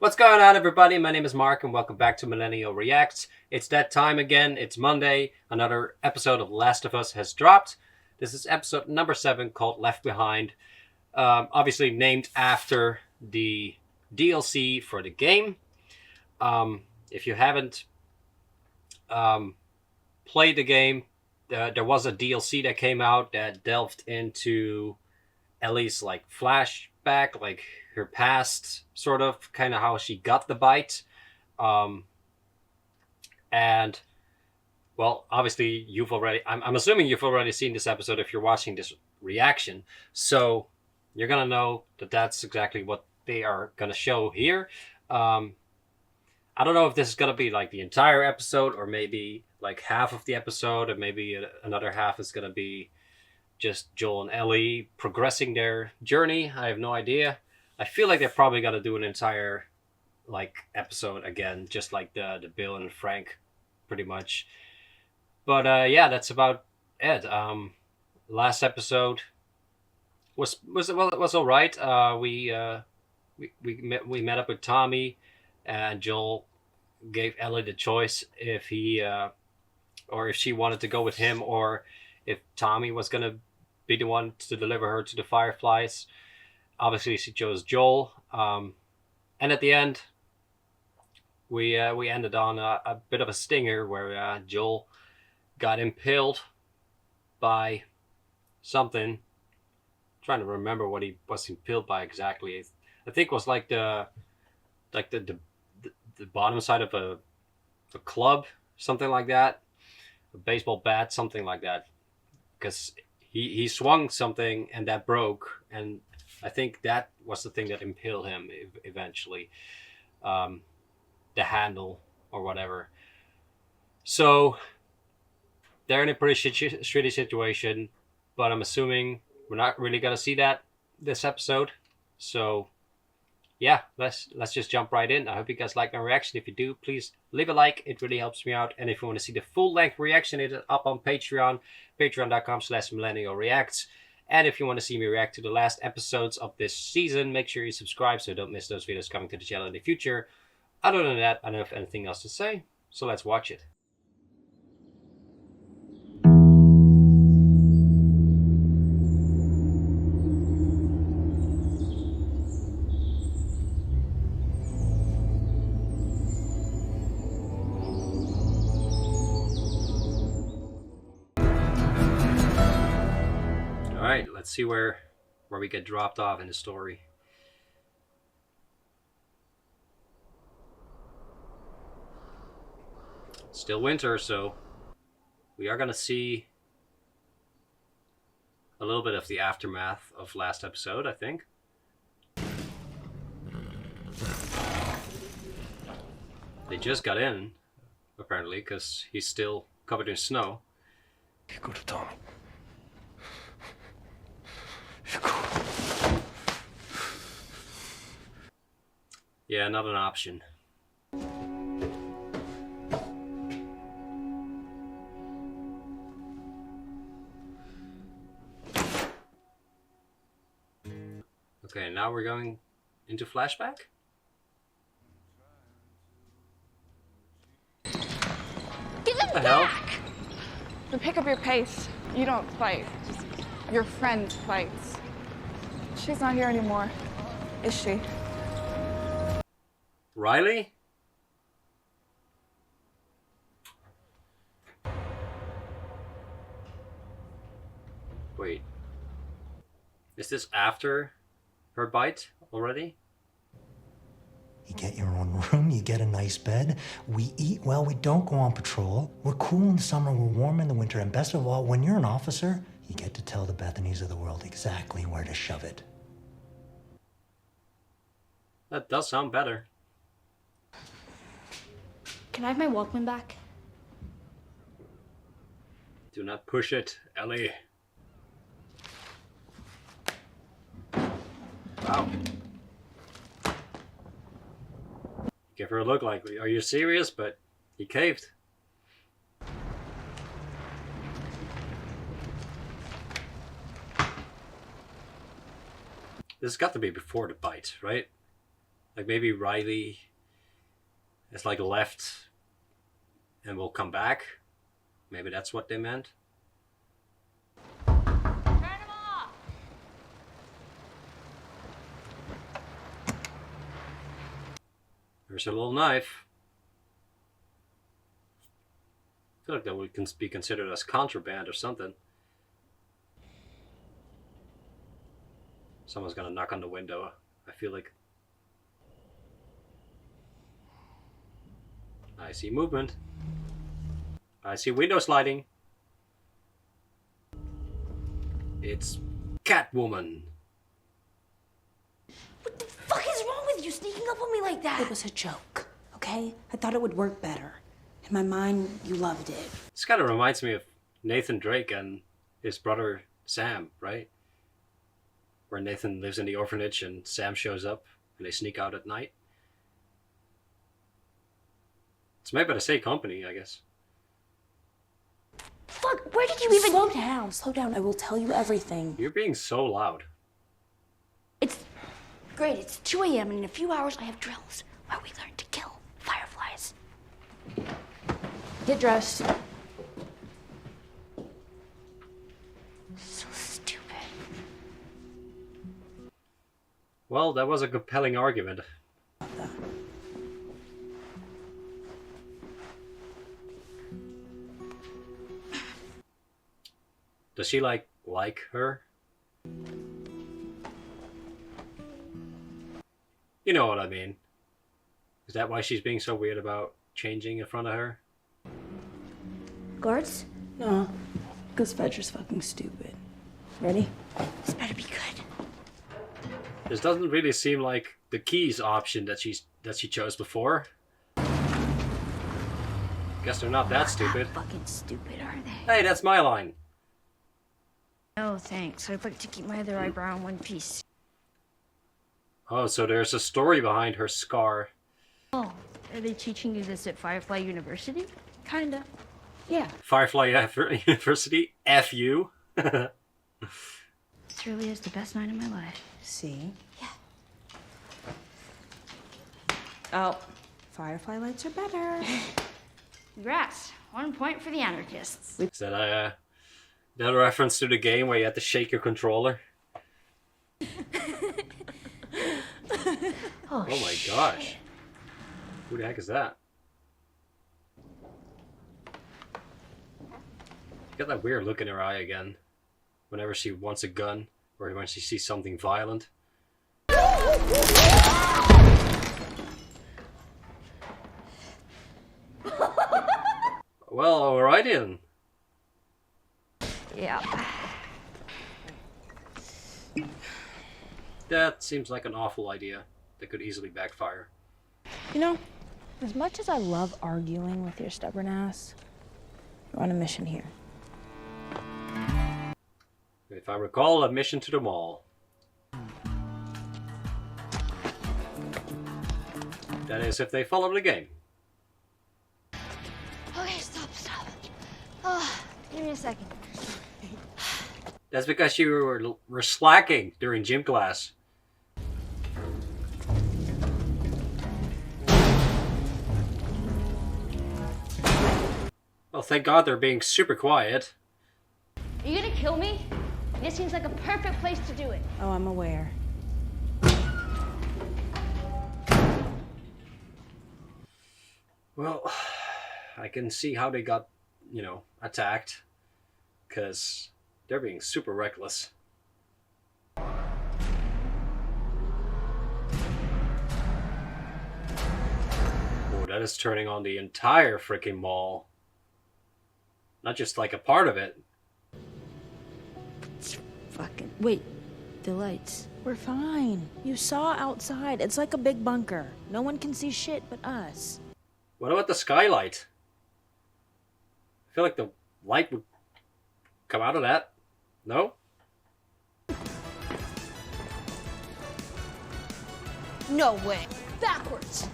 What's going on, everybody? My name is Mark, and welcome back to Millennial Reacts. It's that time again. It's Monday. Another episode of Last of Us has dropped. This is episode number 7 called Left Behind. Obviously named after the DLC for the game. If you haven't played the game, there was a DLC that came out that delved into Ellie's flashback, like her past, sort of, kind of how she got the bite. And well, obviously I'm assuming you've already seen this episode if you're watching this reaction, so you're gonna know that that's exactly what they are gonna show here. I don't know if this is gonna be like the entire episode, or maybe like half of the episode, and maybe another half is gonna be just Joel and Ellie progressing their journey. I have no idea. I feel like they're probably gonna do an entire episode again, just like the Bill and Frank, pretty much. But yeah, that's about it. Last episode was all right. We met up with Tommy, and Joel gave Ellie the choice if he or if she wanted to go with him, or if Tommy was gonna be the one to deliver her to the Fireflies. Obviously, she chose Joel, and at the end, we ended on a bit of a stinger where Joel got impaled by something. I'm trying to remember what he was impaled by exactly. I think it was like the bottom side of a club, something like that, a baseball bat, something like that, because he swung something and that broke, and I think that was the thing that impaled him eventually, the handle or whatever. So they're in a pretty shitty situation, but I'm assuming we're not really gonna see that this episode. So yeah, let's just jump right in. I hope you guys like my reaction. If you do, please leave a like. It really helps me out. And if you want to see the full-length reaction, it is up on Patreon, patreon.com/millennialreacts. And if you want to see me react to the last episodes of this season, make sure you subscribe so you don't miss those videos coming to the channel in the future. Other than that, I don't have anything else to say, so let's watch it. Alright, let's see where we get dropped off in the story. Still winter, so we are gonna see a little bit of the aftermath of last episode, I think. They just got in, apparently, because he's still covered in snow. You go to Tommy. Yeah, not an option. Okay, now we're going into flashback? Give him back! But pick up your pace. You don't fight. Your friend fights. She's not here anymore, is she? Riley? Wait. Is this after her bite already? You get your own room, you get a nice bed. We eat well, we don't go on patrol. We're cool in the summer, we're warm in the winter, and best of all, when you're an officer, you get to tell the Bethanies of the world exactly where to shove it. That does sound better. Can I have my Walkman back? Do not push it, Ellie. Wow. Give her a look like, are you serious? But he caved. This has got to be before the bite, right? Like maybe Riley is like left and will come back. Maybe that's what they meant. Turn him off! There's a little knife. I feel like that would be considered as contraband or something. Someone's gonna knock on the window. I feel like. I see movement. I see window sliding. It's Catwoman. What the fuck is wrong with you sneaking up on me like that? It was a joke, okay? I thought it would work better. In my mind, you loved it. This kind of reminds me of Nathan Drake and his brother Sam, right? Where Nathan lives in the orphanage and Sam shows up and they sneak out at night. It's made by the same company, I guess. Fuck, where did you even... Slow down, slow down. I will tell you everything. You're being so loud. It's great, it's 2 a.m. and in a few hours I have drills where we learn to kill fireflies. Get dressed. So stupid. Well, that was a compelling argument. Does she like her? You know what I mean. Is that why she's being so weird about changing in front of her? Guards? No, because Fetcher's fucking stupid. Ready? This better be good. This doesn't really seem like the keys option that she chose before. Guess they're not that stupid. Fucking stupid, are they? Hey, that's my line. No, thanks. I'd like to keep my other eyebrow in one piece. Oh, so there's a story behind her scar. Oh, are they teaching you this at Firefly University? Kinda. Yeah. Firefly University, F you. This really is the best night of my life. See? Yeah. Oh, firefly lights are better. Congrats. 1 point for the anarchists. Is that a reference to the game where you had to shake your controller? Oh my gosh. Who the heck is that? She got that weird look in her eye again. Whenever she wants a gun, or when she sees something violent. Well, alright then. Yeah. That seems like an awful idea that could easily backfire. You know, as much as I love arguing with your stubborn ass, you're on a mission here. If I recall, a mission to the mall. That is, if they follow the game. Okay, stop. Oh, give me a second. That's because you were slacking during gym class. Well, thank God they're being super quiet. Are you gonna kill me? This seems like a perfect place to do it. Oh, I'm aware. Well, I can see how they got, attacked. Because they're being super reckless. Oh, that is turning on the entire freaking mall. Not just like a part of it. Fucking. Wait, the lights. We're fine. You saw outside. It's like a big bunker. No one can see shit but us. What about the skylight? I feel like the light would come out of that. No? No way. Backwards.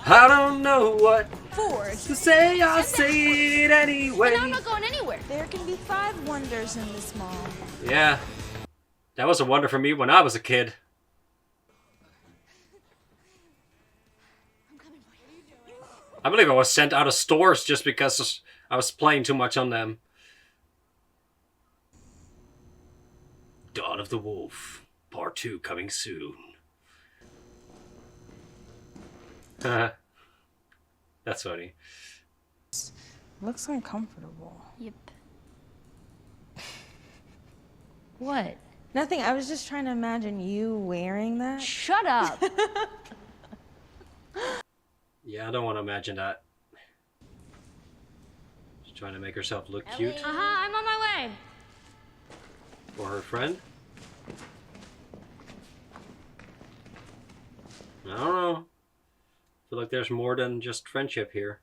I don't know what Forward. to say. I'll say it anyway. No, I'm not going anywhere. There can be 5 wonders in this mall. Yeah. That was a wonder for me when I was a kid. I believe I was sent out of stores just because I was playing too much on them. Dawn of the Wolf, Part 2 coming soon. That's funny. Looks uncomfortable. Yep. What? Nothing. I was just trying to imagine you wearing that. Shut up. Yeah, I don't want to imagine that. She's trying to make herself look cute. I'm on my way. For her friend. I don't know. I feel like there's more than just friendship here.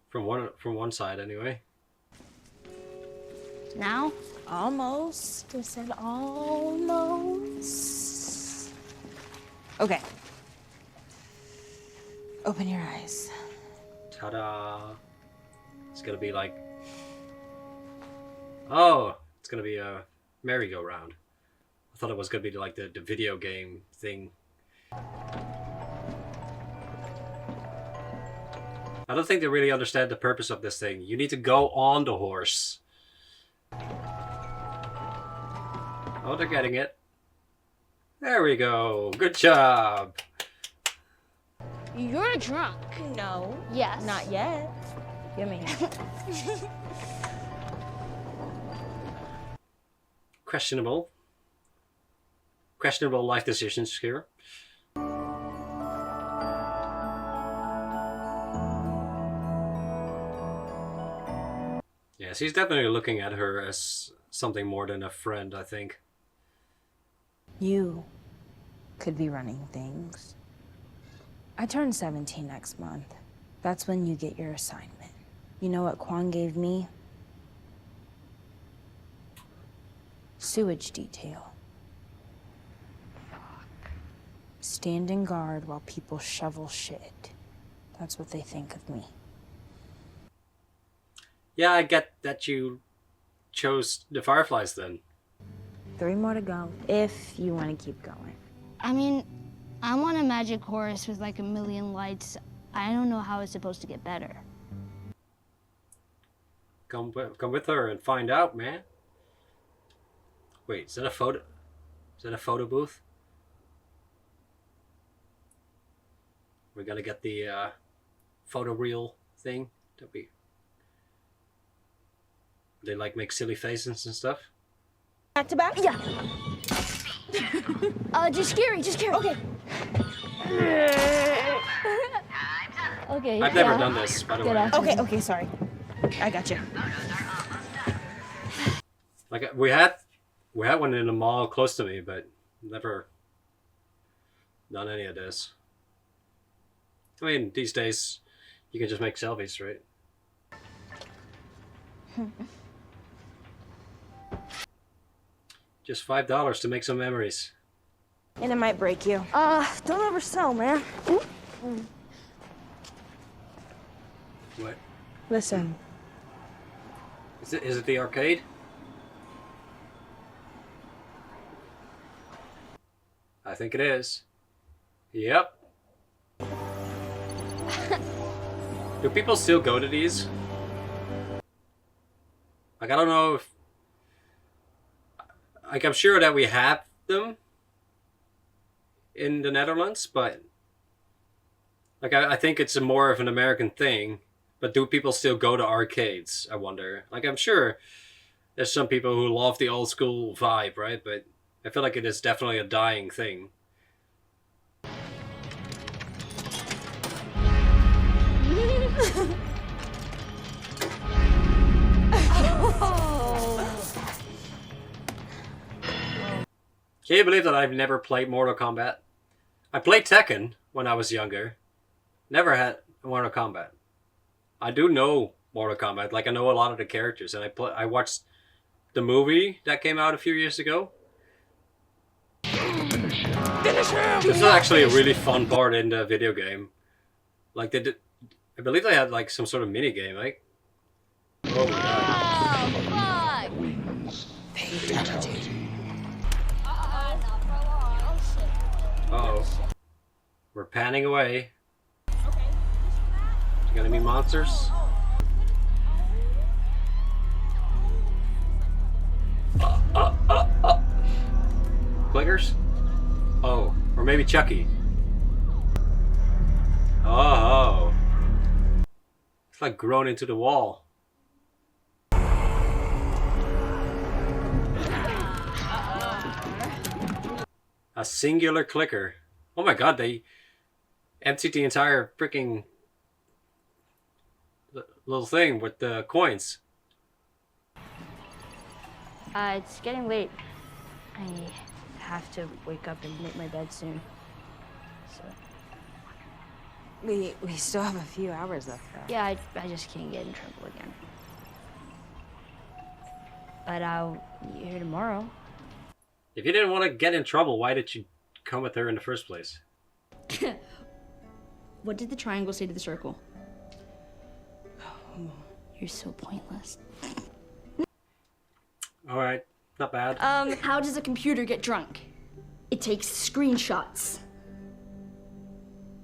From one side, anyway. Now? Almost. I said almost. Okay. Open your eyes. Ta-da! It's gonna be like... Oh! It's gonna be a merry-go-round. I thought it was gonna be like the video game thing. I don't think they really understand the purpose of this thing. You need to go on the horse. Oh, they're getting it. There we go. Good job. You're drunk. No. Yes. Not yet. Give me. Questionable life decisions here. Yes, he's definitely looking at her as something more than a friend, I think. You could be running things. I turn 17 next month. That's when you get your assignment. You know what Kwan gave me? Sewage detail. Standing guard while people shovel shit. That's what they think of me. Yeah, I get that you chose the Fireflies then. 3 more to go, if you want to keep going. I mean, I want a magic horse with like 1,000,000 lights. I don't know how it's supposed to get better. Come with her and find out, man. Wait, is that a photo? Is that a photo booth? We gotta get the photo reel thing. They like make silly faces and stuff. Back to back? Yeah. Just scary. Okay. Okay. I've never done this, by the way. Okay, sorry. I got you. Like we had one in the mall close to me, but never done any of this. I mean, these days you can just make selfies, right? Just $5 to make some memories. And it might break you. Don't oversell, man. What? Listen, Is it the arcade? I think it is. Yep. Do people still go to these? Like, I don't know if... Like, I'm sure that we have them in the Netherlands, but... Like, I think it's more of an American thing. But do people still go to arcades, I wonder? Like, I'm sure there's some people who love the old school vibe, right? But I feel like it is definitely a dying thing. Can you believe that I've never played Mortal Kombat? I played Tekken when I was younger. Never had Mortal Kombat. I do know Mortal Kombat. Like, I know a lot of the characters, and I watched the movie that came out a few years ago. Finish him! This is actually a really fun part in the video game. Like, they did, I believe they had like some sort of mini game, like. Oh my god. Uh oh. We're panning away. Gonna be monsters? Clickers? Oh, or maybe Chucky. Oh. It's like grown into the wall. A singular clicker. Oh my god, they emptied the entire freaking little thing with the coins. It's getting late. I have to wake up and make my bed soon. So. We still have a few hours left, though. Yeah, I just can't get in trouble again. But I'll be here tomorrow. If you didn't want to get in trouble, why did you come with her in the first place? What did the triangle say to the circle? You're so pointless. Alright, not bad. How does a computer get drunk? It takes screenshots.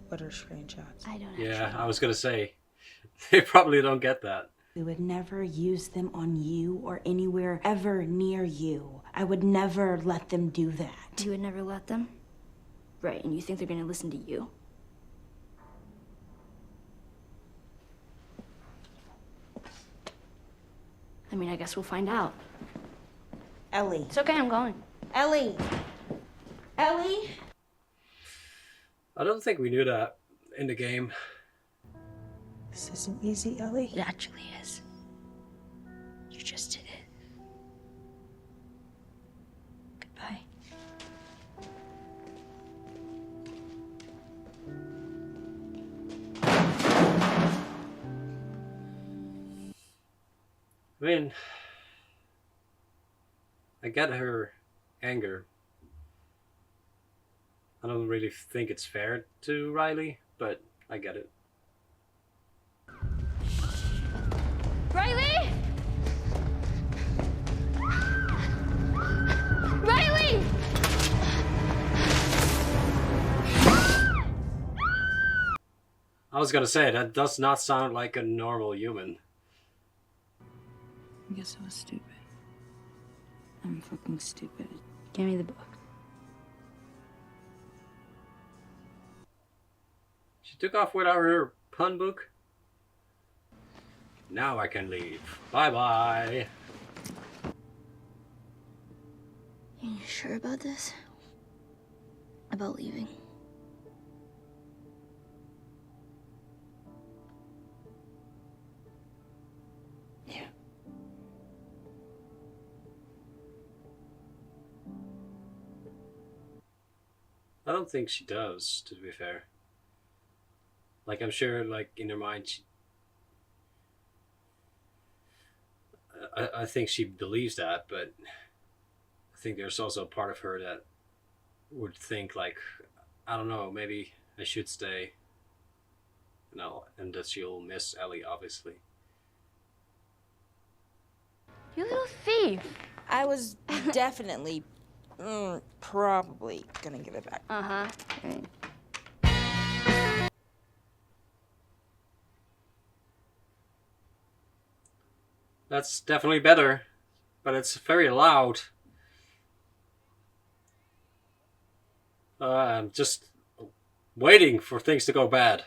What are screenshots? I don't Yeah, I was gonna say, they probably don't get that. We would never use them on you or anywhere ever near you. I would never let them do that. You would never let them? Right, and you think they're gonna listen to you? I mean, I guess we'll find out. Ellie. It's okay, I'm going. Ellie. Ellie. I don't think we knew that in the game. This isn't easy, Ellie. It actually is. You just did it. Goodbye. I mean, I get her anger. I don't really think it's fair to Riley, but I get it. Riley! Riley! I was gonna say, that does not sound like a normal human. I guess I was stupid. I'm fucking stupid. Give me the book. She took off without her pun book. Now I can leave. Bye-bye. You sure about this? About leaving? Yeah. I don't think she does, to be fair. Like, I'm sure, like, in her mind, I think she believes that, but I think there's also a part of her that would think, like, I don't know, maybe I should stay. No, and that she'll miss Ellie, obviously. You little thief! I was definitely, probably gonna give it back. Uh-huh. Right. That's definitely better, but it's very loud. I'm just waiting for things to go bad.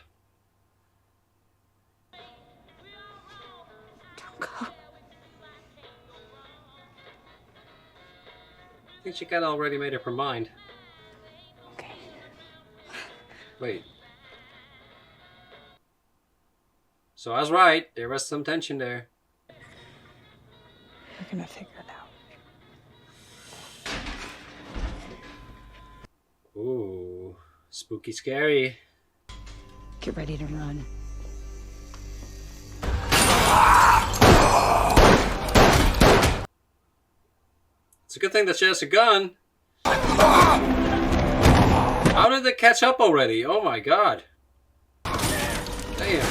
Don't go. I think she kinda already made up her mind. Okay. Wait. So I was right, there was some tension there. We're gonna figure it out. Ooh, spooky scary. Get ready to run. It's a good thing that she has a gun. How did they catch up already? Oh my god. Damn.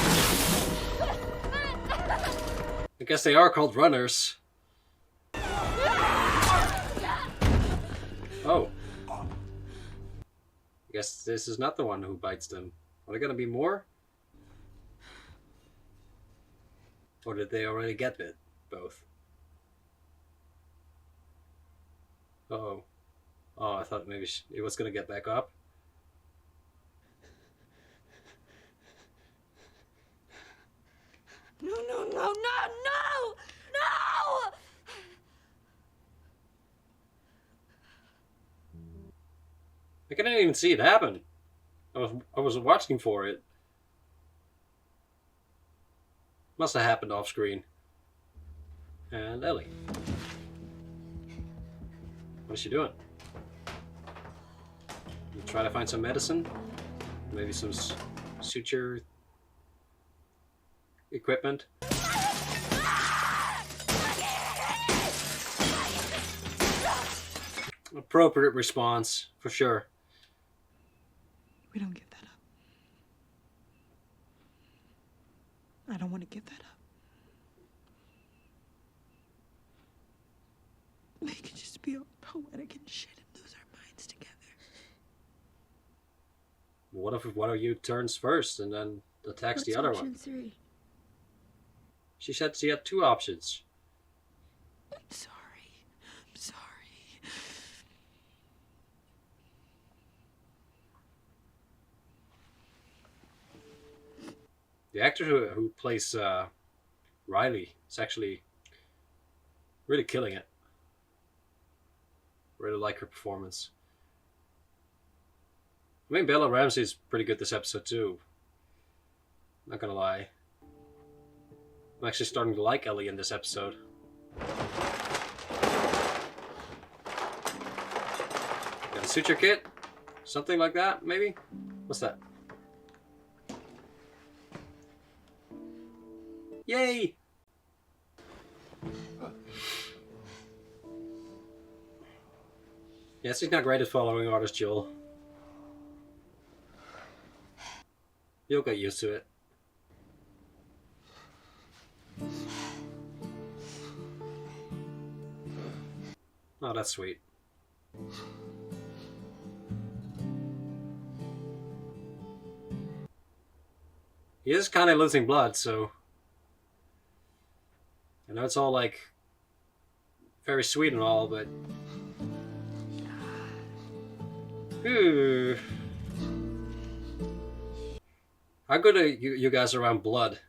I guess they are called runners. Oh. I guess this is not the one who bites them. Are there gonna be more? Or did they already get bit? Both. Uh-oh. Oh, I thought maybe it was gonna get back up. No, no, no, no, no! No! I couldn't even see it happen. I was watching for it. Must have happened off screen. And Ellie. What is she doing? You try to find some medicine? Maybe some suture equipment? Appropriate response, for sure. We don't give that up. I don't want to give that up. We could just be all poetic and shit and lose our minds together. What if one of you turns first and then attacks the other one? Option 3? She said she had 2 options. I'm sorry. I'm sorry. The actor who plays Riley is actually really killing it. Really like her performance. I mean, Bella Ramsey is pretty good this episode too. Not gonna lie. I'm actually starting to like Ellie in this episode. Got a suture kit? Something like that, maybe? What's that? Yay! Yes, he's not great at following orders, Joel. You'll get used to it. Oh, that's sweet. He is kind of losing blood, so... I know it's all, like, very sweet and all, but... Ooh. How good are you guys around blood?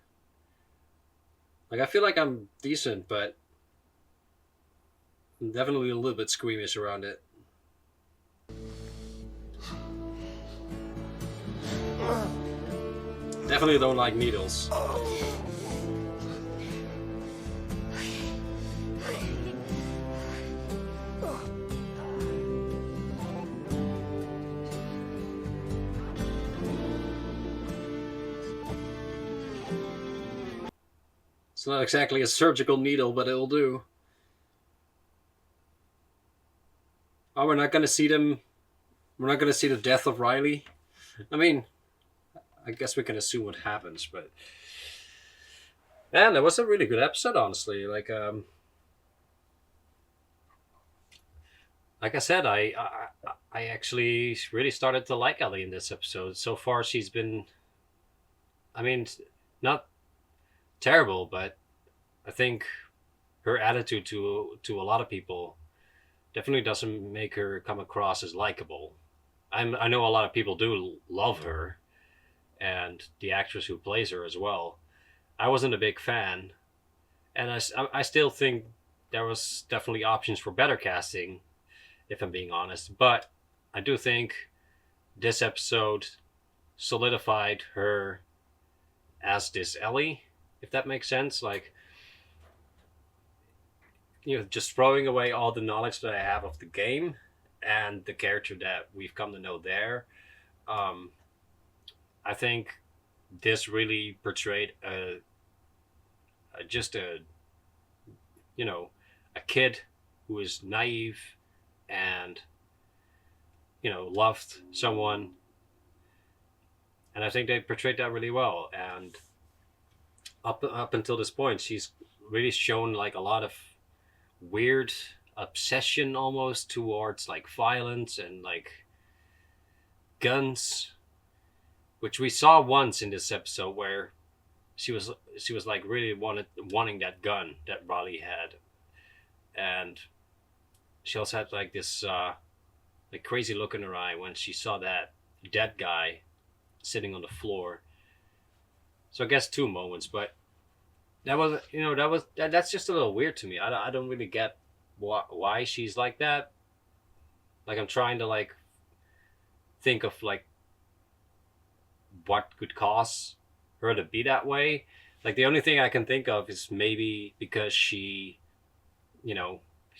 Like, I feel like I'm decent, but... I'm definitely a little bit squeamish around it. Definitely don't like needles. It's not exactly a surgical needle, but it'll do. Oh, we're not gonna see them. We're not gonna see the death of Riley. I mean, I guess we can assume what happens, but man, that was a really good episode, honestly. Like I said, I actually really started to like Ellie in this episode. So far, she's been, I mean, not terrible, but I think her attitude to a lot of people definitely doesn't make her come across as likable. I know a lot of people do love her, and the actress who plays her as well. I wasn't a big fan, and I still think there was definitely options for better casting, if I'm being honest. But I do think this episode solidified her as this Ellie, if that makes sense. Like, you know, just throwing away all the knowledge that I have of the game and the character that we've come to know there. I think this really portrayed just a you know, a kid who is naive and, you know, loved someone. And I think they portrayed that really well. And up until this point, she's really shown like a lot of weird obsession almost towards like violence and like guns, which we saw once in this episode where she was like really wanting that gun that Riley had, and she also had like this like crazy look in her eye when she saw that dead guy sitting on the floor. So I guess two moments, but that was that's just a little weird to me. I don't really get why she's like that. Like I'm trying to like think of like what could cause her to be that way. Like the only thing I can think of is maybe because she's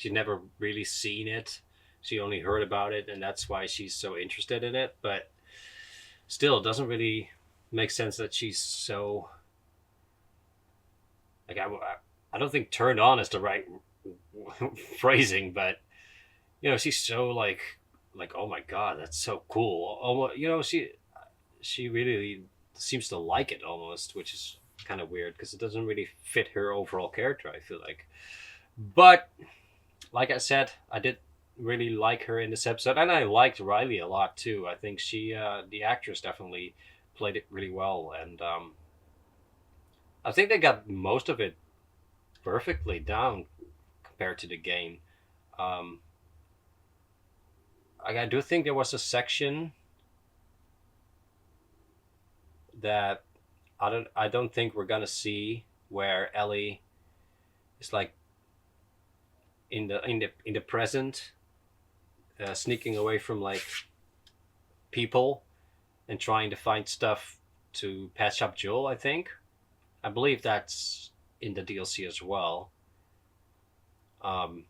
never really seen it. She only heard about it, and that's why she's so interested in it. But still, it doesn't really make sense that she's so like I don't think turned on is the right phrasing, but she's so like oh my god, that's so cool. She really seems to like it almost, which is kind of weird because it doesn't really fit her overall character, I feel like. But like I said, I did really like her in this episode, and I liked Riley a lot too. I think the actress definitely played it really well, and I think they got most of it perfectly down compared to the game. um I do think there was a section that I don't think we're gonna see, where Ellie is like in the present, sneaking away from like people and trying to find stuff to patch up Joel. I believe that's in the DLC as well. Um,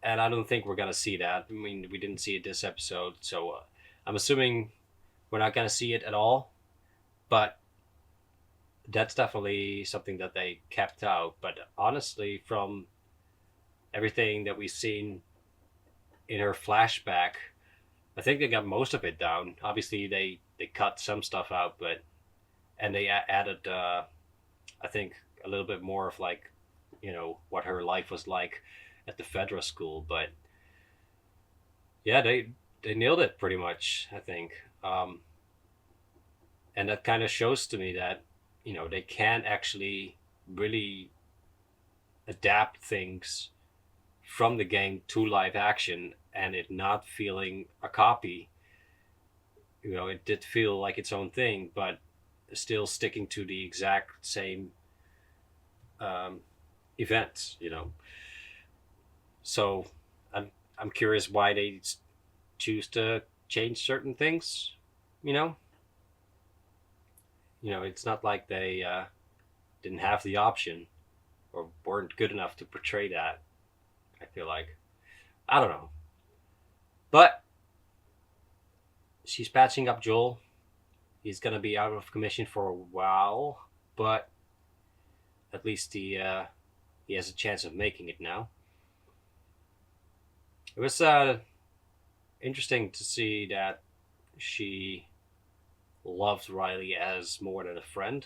and I don't think we're gonna see that. I mean, we didn't see it this episode, so I'm assuming we're not gonna see it at all. But that's definitely something that they kept out. But honestly, from everything that we've seen in her flashback, I think they got most of it down. Obviously, they cut some stuff out, and they added, I think, a little bit more of like, what her life was like at the federal school. But yeah, they nailed it pretty much, I think. And that kind of shows to me that they can actually really adapt things from the game to live action and it not feeling a copy. It did feel like its own thing, but still sticking to the exact same events. So I'm curious why they choose to change certain things. It's not like they didn't have the option or weren't good enough to portray that. I feel like, I don't know, but she's patching up Joel. He's gonna be out of commission for a while, but at least he has a chance of making it now. It was interesting to see that she loved Riley as more than a friend,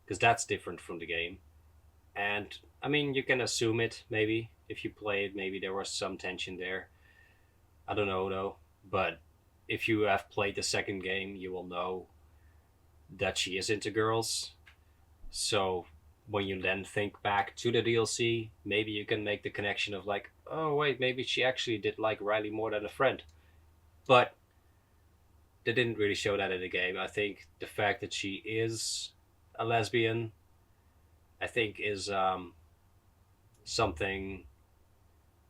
because that's different from the game. And I mean, you can assume it, maybe if you play it, maybe there was some tension there. I don't know though, but if you have played the second game, you will know that she is into girls. So when you then think back to the DLC, maybe you can make the connection of like, oh wait, maybe she actually did like Riley more than a friend. But they didn't really show that in the game. I think the fact that she is a lesbian, I think, is something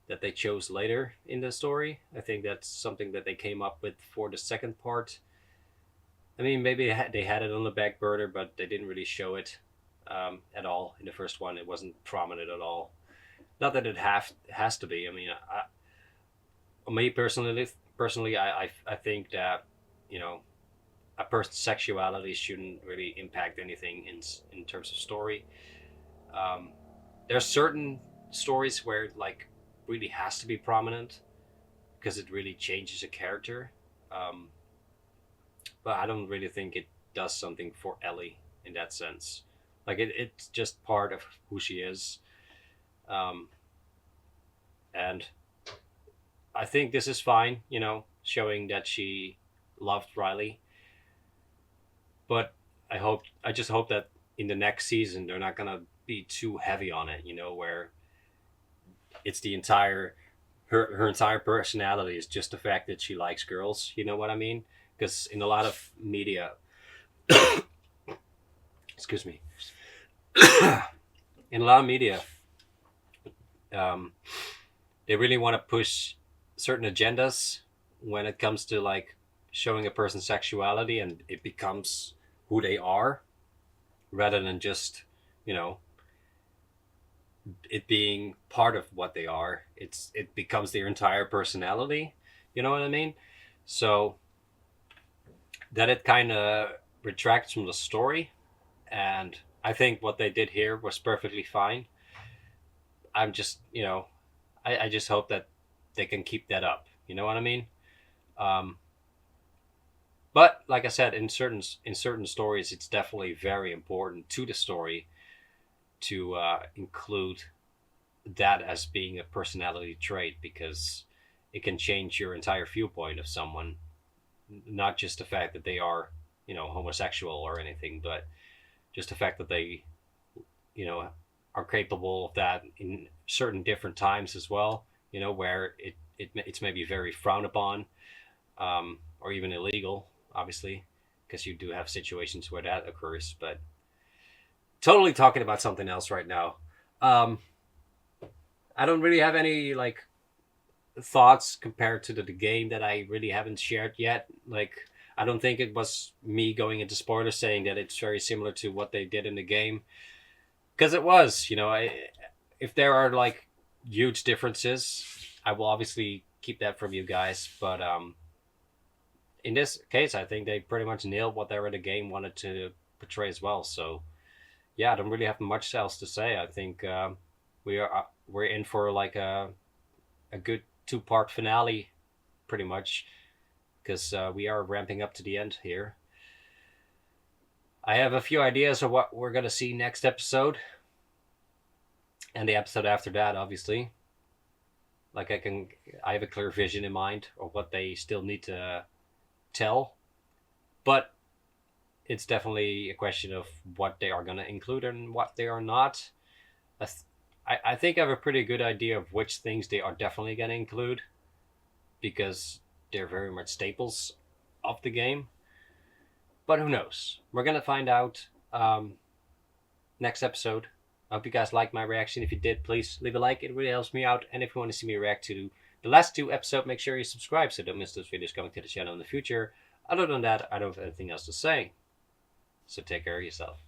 that they chose later in the story. I think that's something that they came up with for the second part. I mean, maybe they had it on the back burner, but they didn't really show it at all in the first one. It wasn't prominent at all. Not that it has to be. I mean, me personally, I think that a person's sexuality shouldn't really impact anything in terms of story. There are certain stories where it like really has to be prominent because it really changes a character. But I don't really think it does something for Ellie in that sense. Like it's just part of who she is. And I think this is fine, showing that she loved Riley. But I just hope that in the next season they're not gonna be too heavy on it, you know, where it's the entire her entire personality is just the fact that she likes girls. You know what I mean? Because in a lot of media, excuse me, in a lot of media, um, they really want to push certain agendas when it comes to like showing a person's sexuality, and it becomes who they are rather than just, you know, it being part of what they are. It becomes their entire personality. You know what I mean? So that it kind of retracts from the story, and I think what they did here was perfectly fine. I'm just, you know, I just hope that they can keep that up. You know what I mean? Um, but like I said, in certain stories, it's definitely very important to the story to include that as being a personality trait, because it can change your entire viewpoint of someone, not just the fact that they are, you know, homosexual or anything, but just the fact that they, you know, are capable of that in certain different times as well, you know, where it's maybe very frowned upon, or even illegal, obviously, because you do have situations where that occurs. But totally talking about something else right now. um I don't really have any like thoughts compared to the game that I really haven't shared yet. Like, I don't think it was me going into spoilers saying that it's very similar to what they did in the game, because it was, you know, if there are like huge differences, I will obviously keep that from you guys. But in this case, I think they pretty much nailed whatever the game wanted to portray as well. So yeah, I don't really have much else to say. I think we're in for like a good two-part finale, pretty much, because we are ramping up to the end here. I have a few ideas of what we're gonna see next episode, and the episode after that, obviously. Like I have a clear vision in mind of what they still need to tell, but it's definitely a question of what they are gonna include and what they are not. I think I have a pretty good idea of which things they are definitely gonna include, because they're very much staples of the game. But who knows? We're gonna find out next episode. I hope you guys liked my reaction. If you did, please leave a like. It really helps me out. And if you want to see me react to the last two episodes, make sure you subscribe so don't miss those videos coming to the channel in the future. Other than that, I don't have anything else to say. So take care of yourself.